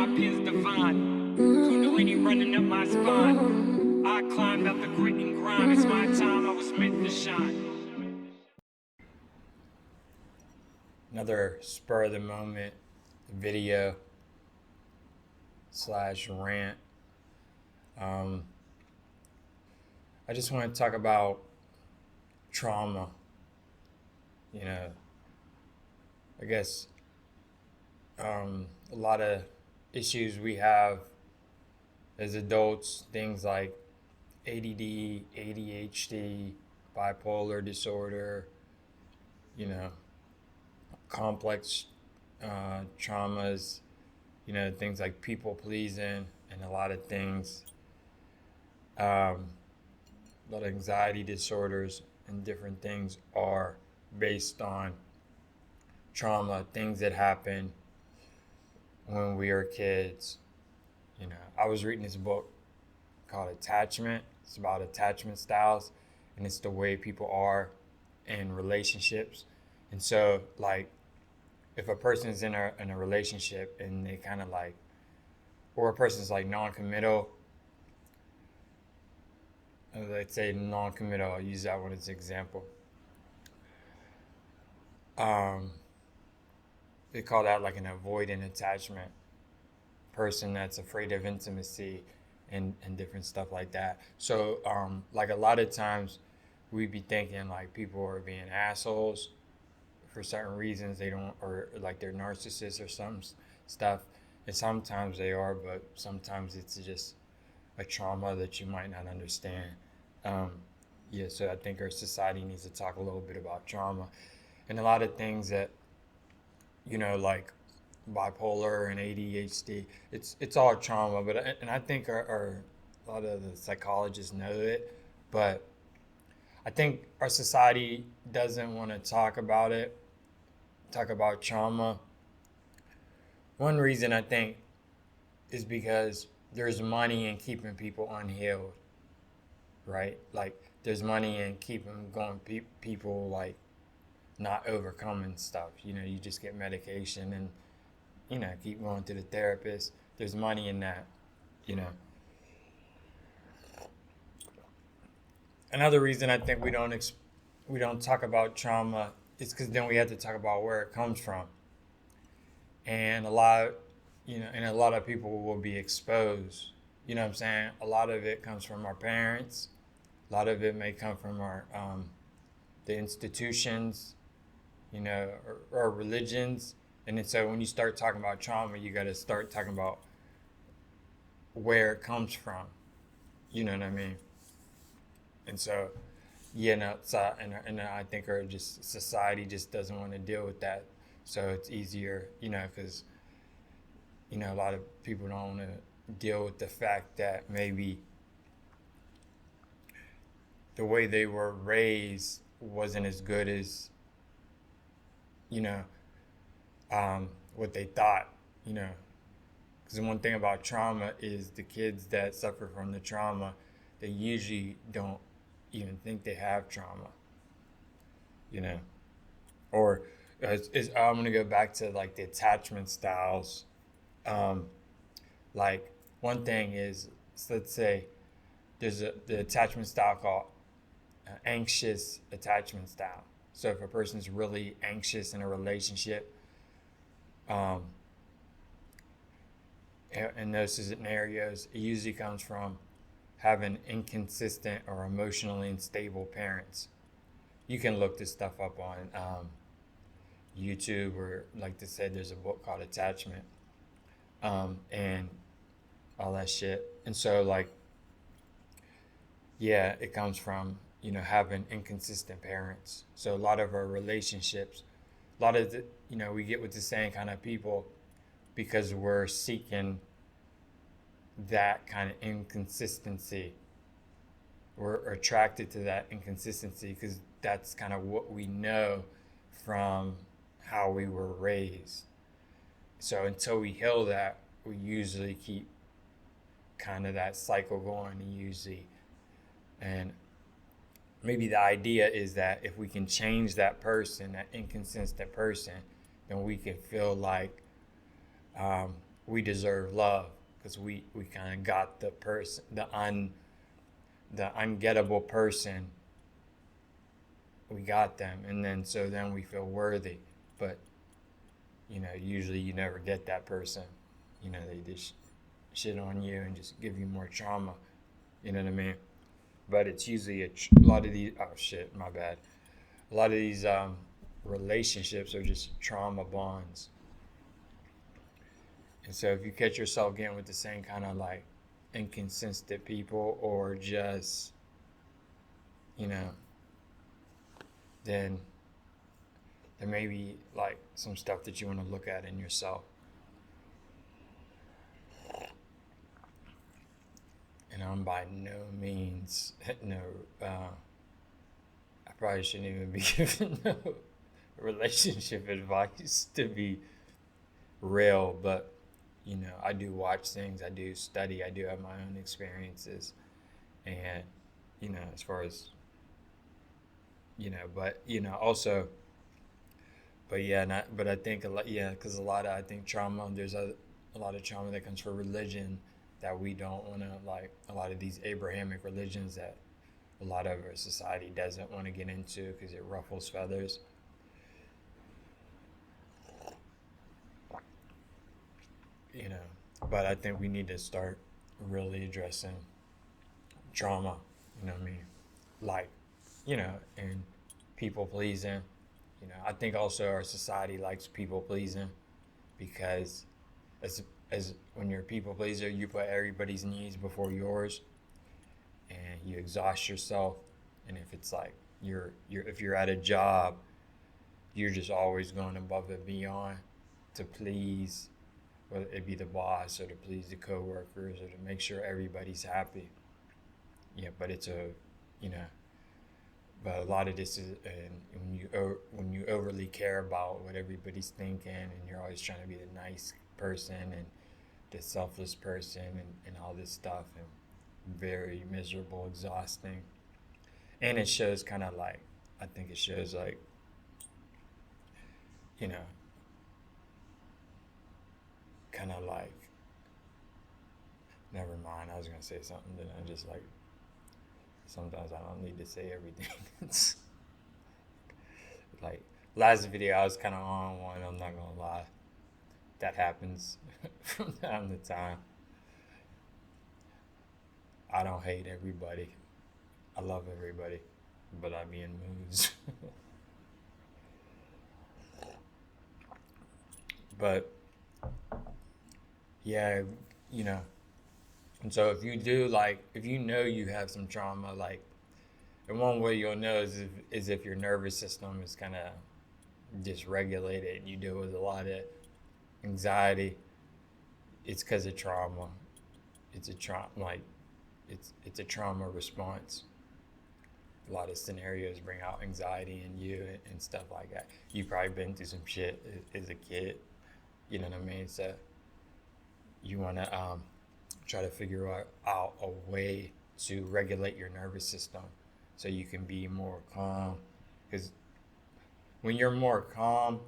my pen's divine. Kundalini running up my spine. I climbed up the grit and grind. It's my time, I was meant to shine. Another spur of the moment video / rant. I just want to talk about trauma. I guess a lot of issues we have as adults, things like ADD, ADHD, bipolar disorder, complex traumas, things like people pleasing and a lot of things, a lot of anxiety disorders and different things are based on trauma, things that happen when we were kids. I was reading this book called Attachment. It's about attachment styles, and it's the way people are in relationships. And so, like, if a person's in a relationship and they kind of like, or a person's like non-committal, let's say non-committal, I'll use that one as an example. They call that like an avoidant attachment person that's afraid of intimacy and different stuff like that. So like a lot of times we be thinking like people are being assholes for certain reasons. They don't, or like they're narcissists or some stuff, and sometimes they are, but sometimes it's just a trauma that you might not understand. So I think our society needs to talk a little bit about trauma and a lot of things that, like bipolar and ADHD. It's all trauma, and I think our a lot of the psychologists know it, but I think our society doesn't want to talk about it, talk about trauma. One reason I think is because there's money in keeping people unhealed, right? Like there's money in keeping going people like not overcoming stuff. You just get medication and keep going to the therapist. There's money in that. Another reason I think we don't talk about trauma is because then we have to talk about where it comes from, and a lot of people will be exposed. You know what I'm saying? A lot of it comes from our parents. A lot of it may come from our the institutions, or religions. And then so when you start talking about trauma, you got to start talking about where it comes from. You know what I mean? And so, and I think our just society just doesn't want to deal with that. So it's easier, because, a lot of people don't want to deal with the fact that maybe the way they were raised wasn't as good as, what they thought, Because the one thing about trauma is the kids that suffer from the trauma, they usually don't even think they have trauma, Or I'm going to go back to like the attachment styles. Like one thing is, so let's say there's the attachment style called anxious attachment style. So if a person's really anxious in a relationship, in those scenarios, it usually comes from having inconsistent or emotionally unstable parents. You can look this stuff up on YouTube, or like they said, there's a book called Attachment, and all that shit. And so like, it comes from, having inconsistent parents. So a lot of our relationships, a lot of the, we get with the same kind of people because we're seeking that kind of inconsistency. We're attracted to that inconsistency because that's kind of what we know from how we were raised. So until we heal that, we usually keep kind of that cycle going, and maybe the idea is that if we can change that person, that inconsistent person, then we can feel like we deserve love because we kind of got the person, the ungettable person. We got them, and then so then we feel worthy. But usually you never get that person. They just shit on you and just give you more trauma. You know what I mean? But it's usually a lot of these. Oh shit, my bad. A lot of these relationships are just trauma bonds. And so if you catch yourself getting with the same kind of like inconsistent people, or just, you know, then there may be like some stuff that you want to look at in yourself. And I'm by no means, no, I probably shouldn't even be giving no relationship advice, to be real, but I do watch things, I do study, I do have my own experiences, and as far as but also, but yeah, but I think a lot, yeah, because a lot of, I think trauma, there's a lot of trauma that comes from religion that we don't want to, like a lot of these Abrahamic religions that a lot of our society doesn't want to get into because it ruffles feathers. you know. But I think we need to start really addressing trauma, you know what I mean? Like, and people pleasing. I think also our society likes people pleasing because as when you're a people pleaser, you put everybody's needs before yours and you exhaust yourself. And if it's like if you're at a job, you're just always going above and beyond to please, whether it be the boss or to please the coworkers or to make sure everybody's happy. Yeah, but but a lot of this is, and when you overly care about what everybody's thinking, and you're always trying to be the nice person and the selfless person, and all this stuff, and very miserable, exhausting. And it shows kind of like, I think it shows like, you know, kind of like, never mind, I was going to say something that I just like, sometimes I don't need to say everything. It's like, last video I was kind of on one, I'm not going to lie. That happens from time to time. I don't hate everybody. I love everybody, but I be in moods. But yeah, and so if you do, like, if you know you have some trauma, like, and one way you'll know is if your nervous system is kind of dysregulated and you deal with a lot of anxiety. It's because of trauma. It's a trauma, like, it's a trauma response. A lot of scenarios bring out anxiety in you and stuff like that. You've probably been through some shit as a kid. You know what I mean? So you want to try to figure out a way to regulate your nervous system so you can be more calm. Because when you're more calm,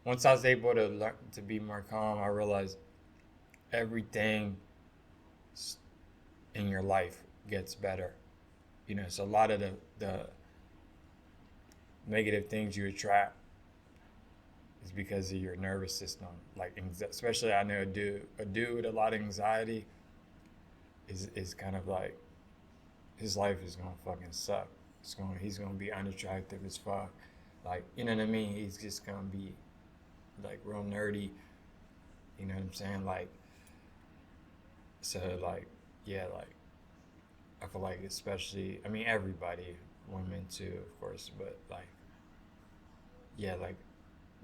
once I was able to learn to be more calm, I realized everything in your life gets better. So a lot of the negative things you attract is because of your nervous system. Like, especially I know a dude with a lot of anxiety is kind of like, his life is gonna fucking suck. He's gonna be unattractive as fuck. Like, you know what I mean? He's just gonna be like real nerdy. You know what I'm saying? Like, so like, yeah, like, I feel like, especially, I mean, everybody, women too, of course, but like, yeah, like,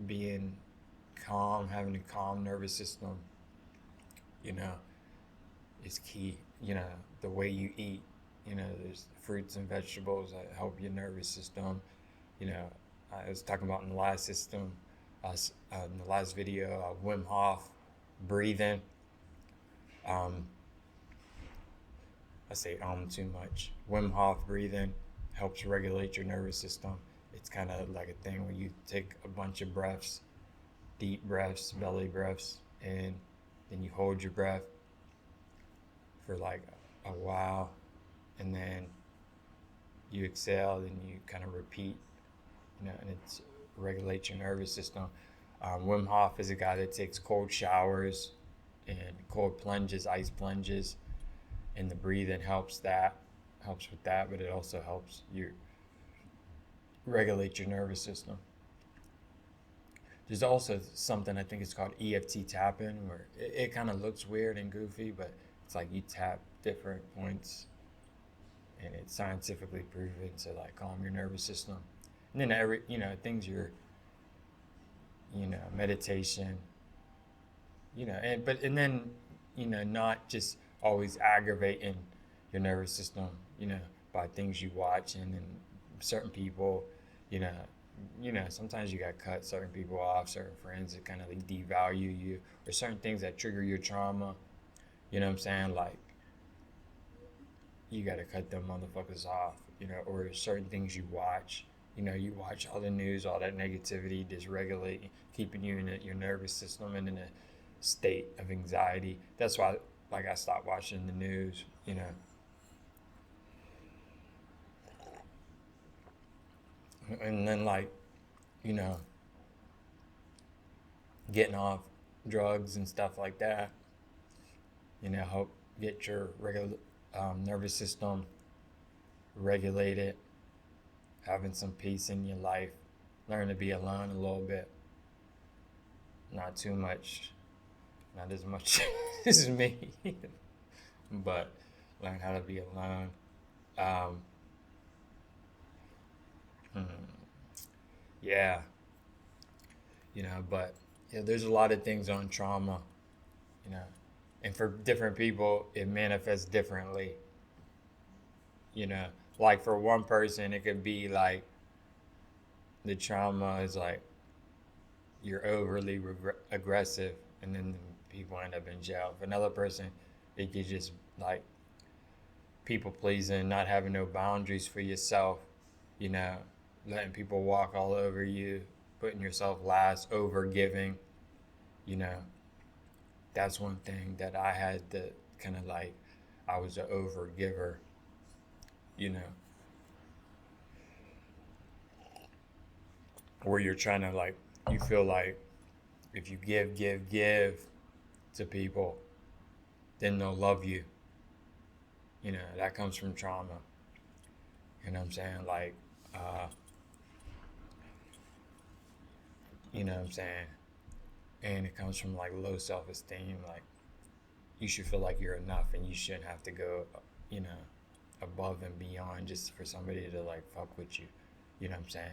being calm, having a calm nervous system, is key. The way you eat, there's fruits and vegetables that help your nervous system. I was talking about in the last in the last video, Wim Hof breathing. I say too much. Wim Hof breathing helps regulate your nervous system. It's kind of like a thing where you take a bunch of breaths, deep breaths, belly breaths, and then you hold your breath for like a while, and then you exhale, and you kind of repeat, and it's regulates your nervous system. Wim Hof is a guy that takes cold showers and cold plunges, ice plunges, and the breathing helps with that, but it also helps you regulate your nervous system. There's also something, I think it's called EFT tapping, where it kind of looks weird and goofy, but it's like you tap different points, and it's scientifically proven to like calm your nervous system. And then things meditation, and then, not just always aggravating your nervous system, by things you watch and certain people, you know, sometimes you got to cut certain people off, certain friends that kind of like devalue you, or certain things that trigger your trauma. You know what I'm saying? Like, you got to cut them motherfuckers off, or certain things you watch. You watch all the news, all that negativity, dysregulating, keeping you in your nervous system and in a state of anxiety. That's why, like, I stopped watching the news, And then, like, you know, getting off drugs and stuff like that, help get your regular nervous system regulated, having some peace in your life, learn to be alone a little bit, not too much, not as much as me, but learn how to be alone. Um, hmm, yeah, but there's a lot of things on trauma, you know, and for different people, it manifests differently. You know, like for one person, it could be like the trauma is like you're overly aggressive, and then people end up in jail. For another person, it could just like people pleasing, not having no boundaries for yourself, you know, letting people walk all over you, putting yourself last, over giving, you know. That's one thing that I had to kind of like, I was an over giver, you know, where you're trying to like, you feel like if you give to people, then they'll love you. You know, that comes from trauma. You know what I'm saying? Like, you know what I'm saying? And it comes from like low self-esteem. Like, you should feel like you're enough, and you shouldn't have to go, you know, above and beyond just for somebody to like fuck with you. You know what I'm saying?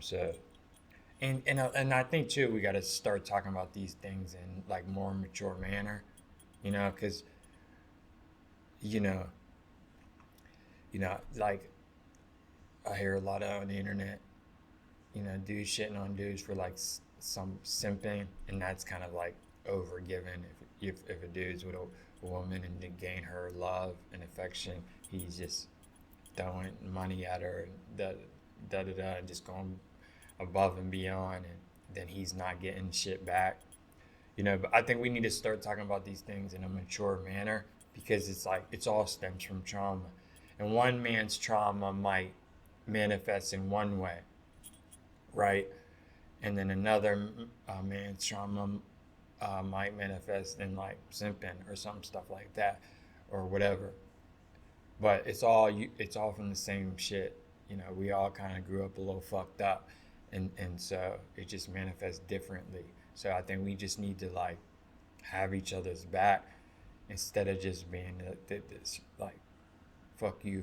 So, and I think too, we got to start talking about these things in like more mature manner, you know, because you know, like I hear a lot on the internet, dudes shitting on dudes for like some simping, and that's kind of like over giving. If a dude's with a woman and to gain her love and affection, he's just throwing money at her and and just going above and beyond, and then he's not getting shit back. But I think we need to start talking about these things in a mature manner, because it's like it's all stems from trauma, and one man's trauma might manifest in one way, right? And then another man's trauma might manifest in like simping or some stuff like that, or whatever. But it's all from the same shit. We all kind of grew up a little fucked up, and so it just manifests differently. So I think we just need to like have each other's back, instead of just being this like fuck you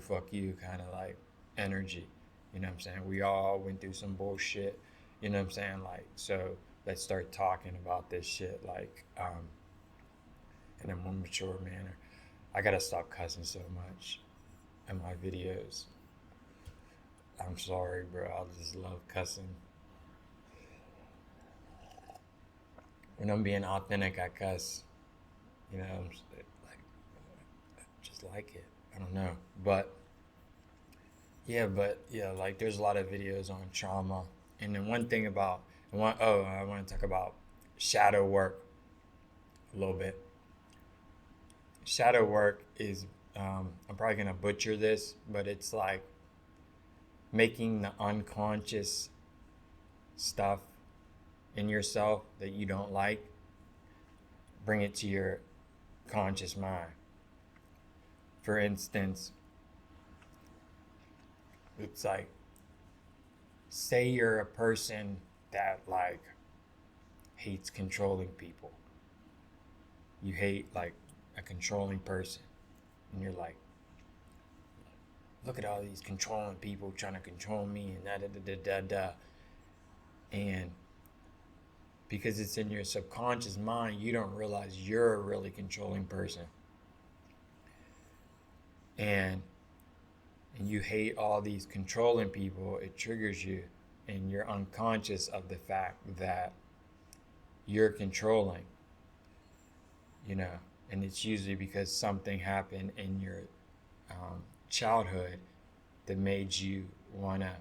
kind of like energy. You know what I'm saying? We all went through some bullshit. You know what I'm saying? Like, so let's start talking about this shit like in a more mature manner. I gotta stop cussing so much in my videos. I'm sorry, bro. I just love cussing. When I'm being authentic, I cuss. I'm just like it. I don't know, but yeah, like there's a lot of videos on trauma, and then one thing about I want to talk about shadow work. a little bit. Shadow work is, I'm probably going to butcher this, but it's like making the unconscious stuff in yourself that you don't like, bring it to your conscious mind. For instance, it's like, say you're a person that like hates controlling people. You hate like a controlling person, and you're like, look at all these controlling people trying to control me and da da da da da da. And because it's in your subconscious mind, you don't realize you're a really controlling person. And you hate all these controlling people, it triggers you, and you're unconscious of the fact that you're controlling, you know, and it's usually because something happened in your childhood that made you want to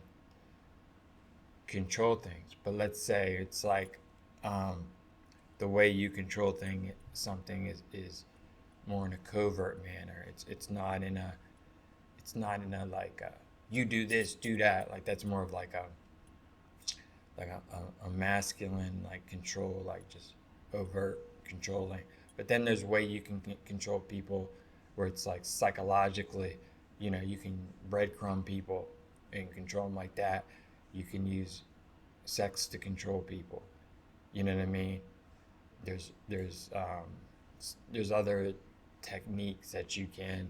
control things. But let's say it's like the way you control something is more in a covert manner. It's not in a like you do this, do that. Like that's more of like a masculine like control, like just overt controlling. But then there's a way you can control people where it's like psychologically, you know, you can breadcrumb people and control them like that. You can use sex to control people. You know what I mean? There's other techniques that you can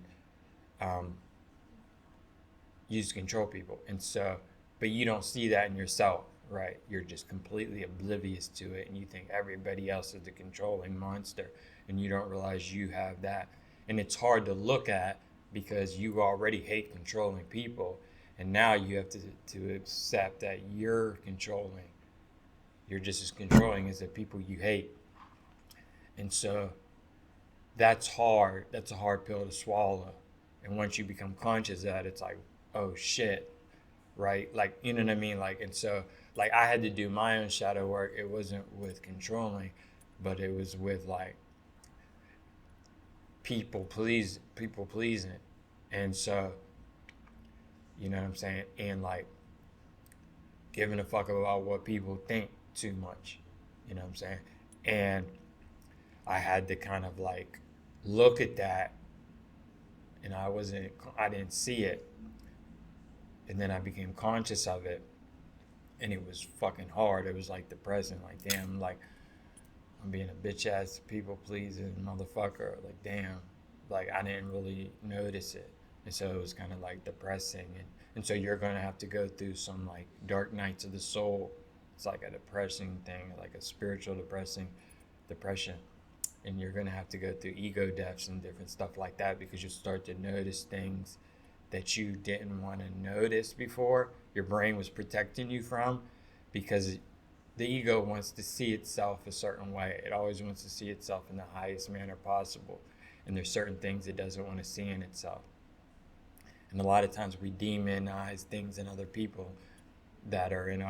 use to control people, and so, but you don't see that in yourself, right? You're just completely oblivious to it, and you think everybody else is the controlling monster, and you don't realize you have that, and it's hard to look at because you already hate controlling people, and now you have to accept that you're controlling. You're just as controlling as the people you hate. And so that's hard. That's a hard pill to swallow. And once you become conscious of that, it's like, oh shit, right? Like, you know what I mean? Like, and so, like, I had to do my own shadow work. It wasn't with controlling, but it was with like people pleasing. And so, you know what I'm saying? And like giving a fuck about what people think too much, you know what I'm saying? And I had to kind of like look at that, and I didn't see it. And then I became conscious of it, and it was fucking hard. It was like depressing, like damn, like I'm being a bitch ass people pleasing motherfucker. Like damn, like I didn't really notice it. And so it was kind of like depressing, and so you're gonna have to go through some like dark nights of the soul. It's like a depressing thing, like a spiritual depression, and you're gonna have to go through ego deaths and different stuff like that, because you start to notice things that you didn't want to notice before. Your brain was protecting you from, because the ego wants to see itself a certain way. It always wants to see itself in the highest manner possible, and there's certain things it doesn't want to see in itself. And a lot of times we demonize things in other people that are in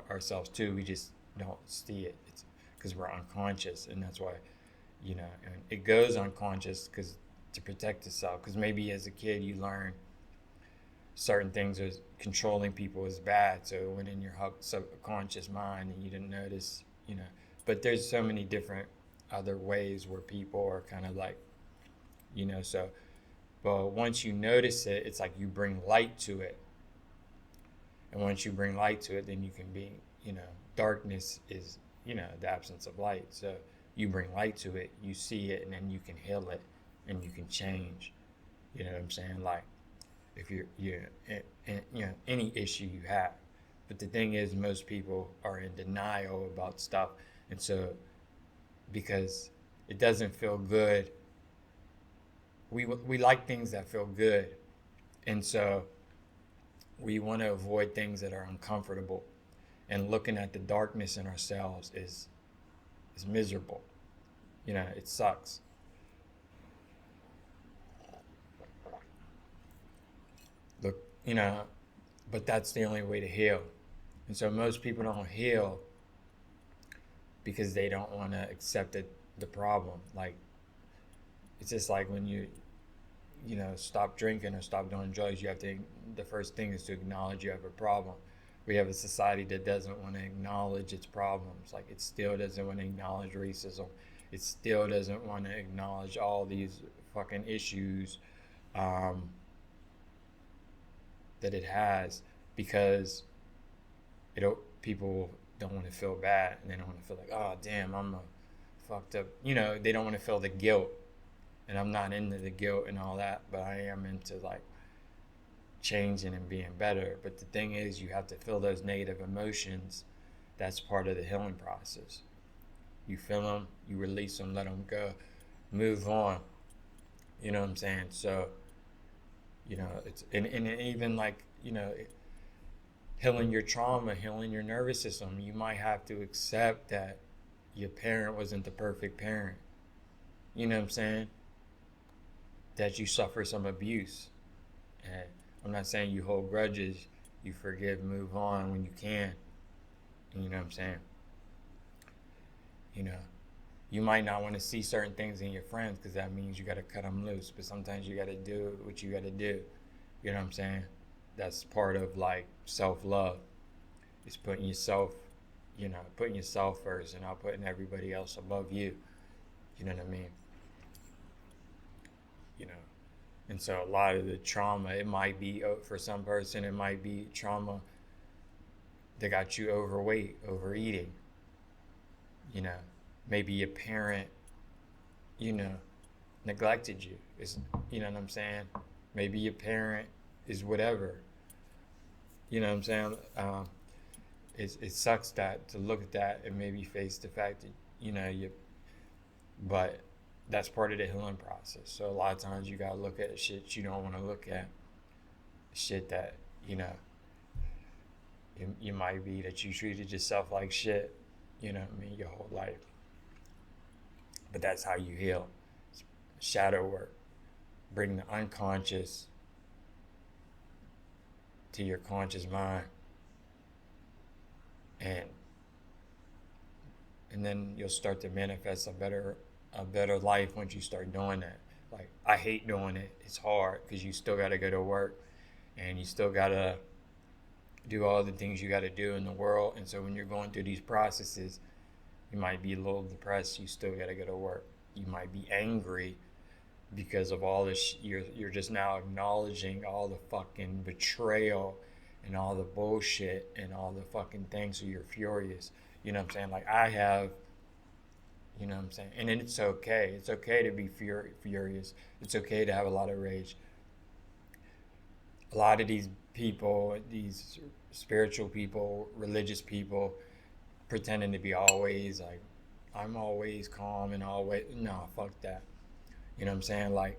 ourselves too. We just don't see it. It's because we're unconscious, and that's why, you know, and it goes unconscious because to protect itself. Because maybe as a kid you learn certain things as controlling people is bad, so it went in your subconscious mind and you didn't notice, you know. But there's so many different other ways where people are kind of like, you know, so. But once you notice it, it's like you bring light to it. And once you bring light to it, then you can be, you know, darkness is, you know, the absence of light. So you bring light to it, you see it, and then you can heal it, and you can change. You know what I'm saying? Like, if you know, any issue you have. But the thing is, most people are in denial about stuff. And so, because it doesn't feel good, we like things that feel good, and so we want to avoid things that are uncomfortable, and looking at the darkness in ourselves is miserable. You know, it sucks. Look, you know, but that's the only way to heal. And so most people don't heal because they don't want to accept that the problem. Like, it's just like when you stop drinking or stop doing drugs, you have to, the first thing is to acknowledge you have a problem. We have a society that doesn't want to acknowledge its problems. Like, it still doesn't want to acknowledge racism. It still doesn't want to acknowledge all these fucking issues um, that it has, because people don't want to feel bad, and they don't want to feel like, oh damn, I'm a fucked up. They don't want to feel the guilt, and I'm not into the guilt and all that, but I am into like changing and being better. But the thing is, you have to feel those negative emotions. That's part of the healing process. You feel them, you release them, let them go, move on. You know what I'm saying? So, it's and even like, healing your trauma, healing your nervous system. You might have to accept that your parent wasn't the perfect parent. You know what I'm saying? That you suffer some abuse. And I'm not saying you hold grudges. You forgive, move on when you can. You know what I'm saying? You might not want to see certain things in your friends, because that means you got to cut them loose. But sometimes you got to do what you got to do. You know what I'm saying? That's part of like self-love. It's putting yourself first, and not putting everybody else above you. You know what I mean? And so a lot of the trauma, it might be, for some person, it might be trauma that got you overweight, overeating. Maybe your parent, neglected you. You know what I'm saying? Maybe your parent is whatever. You know what I'm saying? It sucks to look at that and maybe face the fact that, but that's part of the healing process. So a lot of times you gotta look at shit you don't want to look at. Shit that, you might be that you treated yourself like shit, your whole life. But that's how you heal. It's shadow work. Bring the unconscious to your conscious mind. And then you'll start to manifest a better life once you start doing that. Like, I hate doing it. It's hard because you still got to go to work, and you still got to do all the things you got to do in the world. And so when you're going through these processes, you might be a little depressed. You still got to go to work. You might be angry because of all this. You're just now acknowledging all the fucking betrayal and all the bullshit and all the fucking things. So you're furious. You know what I'm saying? Like, I have. You know what I'm saying? And it's okay. It's okay to be furious. It's okay to have a lot of rage. A lot of these people, these spiritual people, religious people, pretending to be always like, I'm always calm and always, no, fuck that. You know what I'm saying? Like,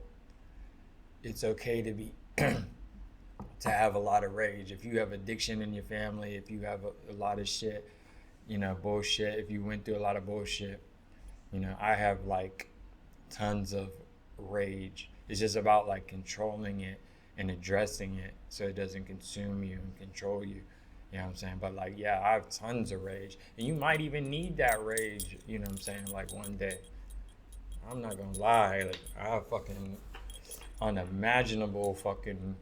it's okay to be, to have a lot of rage. If you have addiction in your family, if you have a lot of shit, bullshit, if you went through a lot of bullshit, I have like tons of rage. It's just about like controlling it and addressing it so it doesn't consume you and control you. You know what I'm saying? But like, yeah, I have tons of rage. And you might even need that rage, you know what I'm saying, like one day. I'm not gonna lie, like, I have fucking unimaginable fucking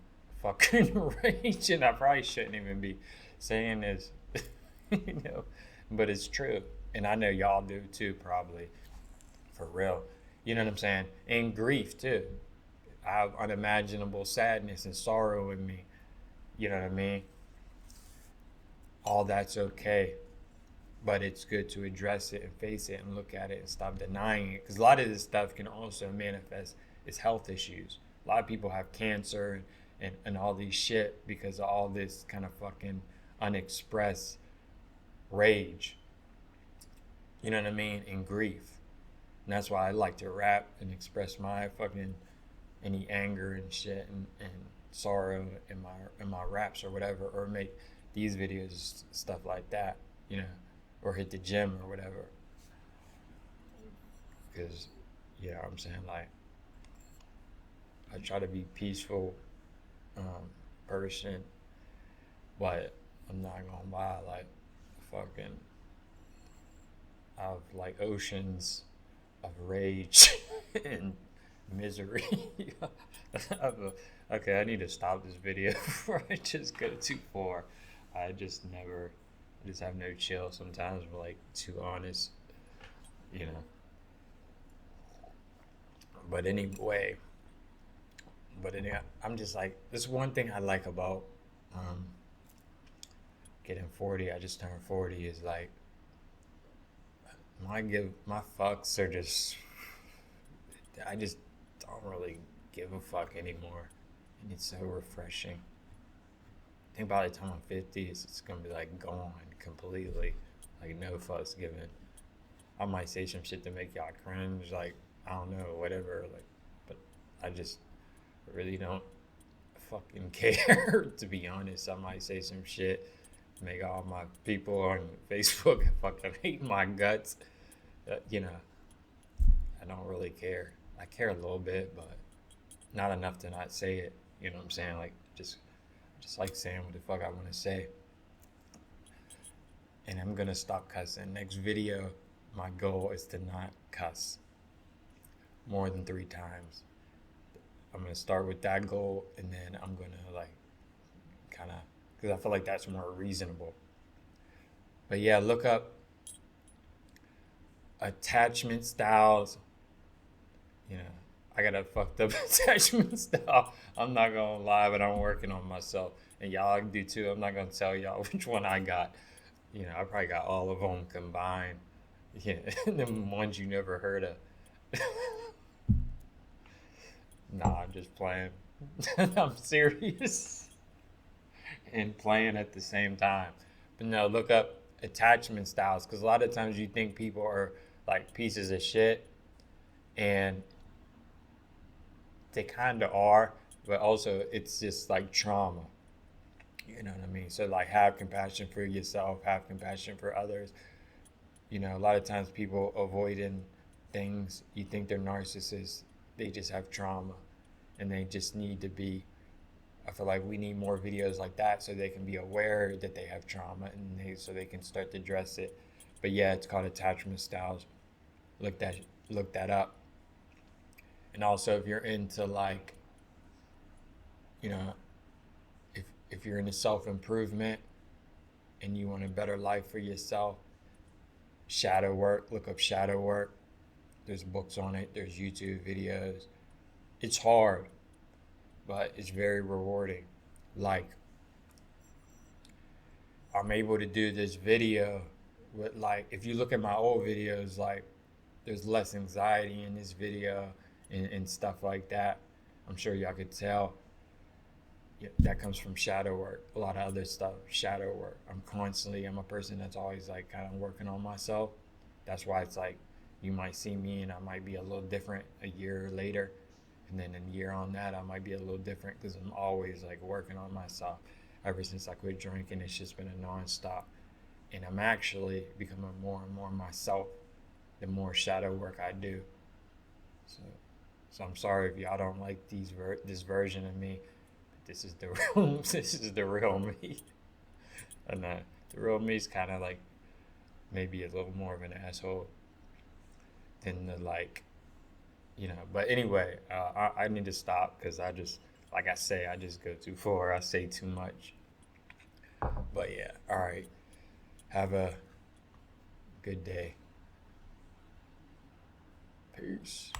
rage, and I probably shouldn't even be saying this, but it's true. And I know y'all do too, probably. For real. You know what I'm saying? And grief too. I have unimaginable sadness and sorrow in me. You know what I mean? All that's okay. But it's good to address it and face it and look at it and stop denying it. Because a lot of this stuff can also manifest as health issues. A lot of people have cancer and all these shit because of all this kind of fucking unexpressed rage. You know what I mean? And grief. And that's why I like to rap and express my fucking any anger and shit and sorrow in my raps or whatever, or make these videos, stuff like that, or hit the gym or whatever. Because, I'm saying, like, I try to be peaceful person, but I'm not gonna lie, like, fucking, I have like oceans of rage and misery. Okay, I need to stop this video before I just go too far. I just never, I just have no chill sometimes. I'm like too honest, you know. But anyway, I'm just like, this one thing I like about um, getting 40. I just turned 40. Is like my fucks are just, I just don't really give a fuck anymore, and it's so refreshing. I think by the time I'm 50, it's gonna be like gone completely, like no fucks given. I might say some shit to make y'all cringe, like I don't know, whatever, like, but I just really don't fucking care. To be honest, I might say some shit, make all my people on Facebook fucking hate my guts. You know, I don't really care. I care a little bit, but not enough to not say it. You know what I'm saying? Like just like saying what the fuck I want to say. And I'm gonna stop cussing. Next video, my goal is to not cuss more than 3 times. I'm gonna start with that goal, and then I'm gonna like kind of, because I feel like that's more reasonable. But yeah, look up attachment styles. You know, I got a fucked up attachment style. I'm not gonna lie, but I'm working on myself, and y'all do too. I'm not gonna tell y'all which one I got. You know, I probably got all of them combined. Yeah, the ones you never heard of. Nah, I'm just playing. I'm serious and playing at the same time. But no, look up attachment styles, because a lot of times you think people are like pieces of shit, and they kind of are, but also it's just like trauma. You know what I mean? So like, have compassion for yourself, have compassion for others. You know, a lot of times people avoiding things, you think they're narcissists, they just have trauma, and they just need to be, I feel like we need more videos like that so they can be aware that they have trauma, and so they can start to address it. But yeah, it's called attachment styles. Look that look that up. And also, if you're into like, you know, if you're into self-improvement and you want a better life for yourself, shadow work, look up shadow work. There's books on it, there's YouTube videos. It's hard, but it's very rewarding. Like, I'm able to do this video with, like, if you look at my old videos, like, there's less anxiety in this video, and stuff like that. I'm sure y'all could tell. Yeah, that comes from shadow work. A lot of other stuff, shadow work. I'm a person that's always like kind of working on myself. That's why it's like, you might see me and I might be a little different a year later. And then a year on that, I might be a little different, because I'm always like working on myself. Ever since I quit drinking, it's just been a nonstop. And I'm actually becoming more and more myself the more shadow work I do. So, so I'm sorry if y'all don't like this version of me. This is the real, this is the real me. And the real me is kind of like maybe a little more of an asshole than the, like, you know. But anyway, I need to stop, because I just, like I say, I just go too far. I say too much. But yeah, all right. Have a good day. Peace.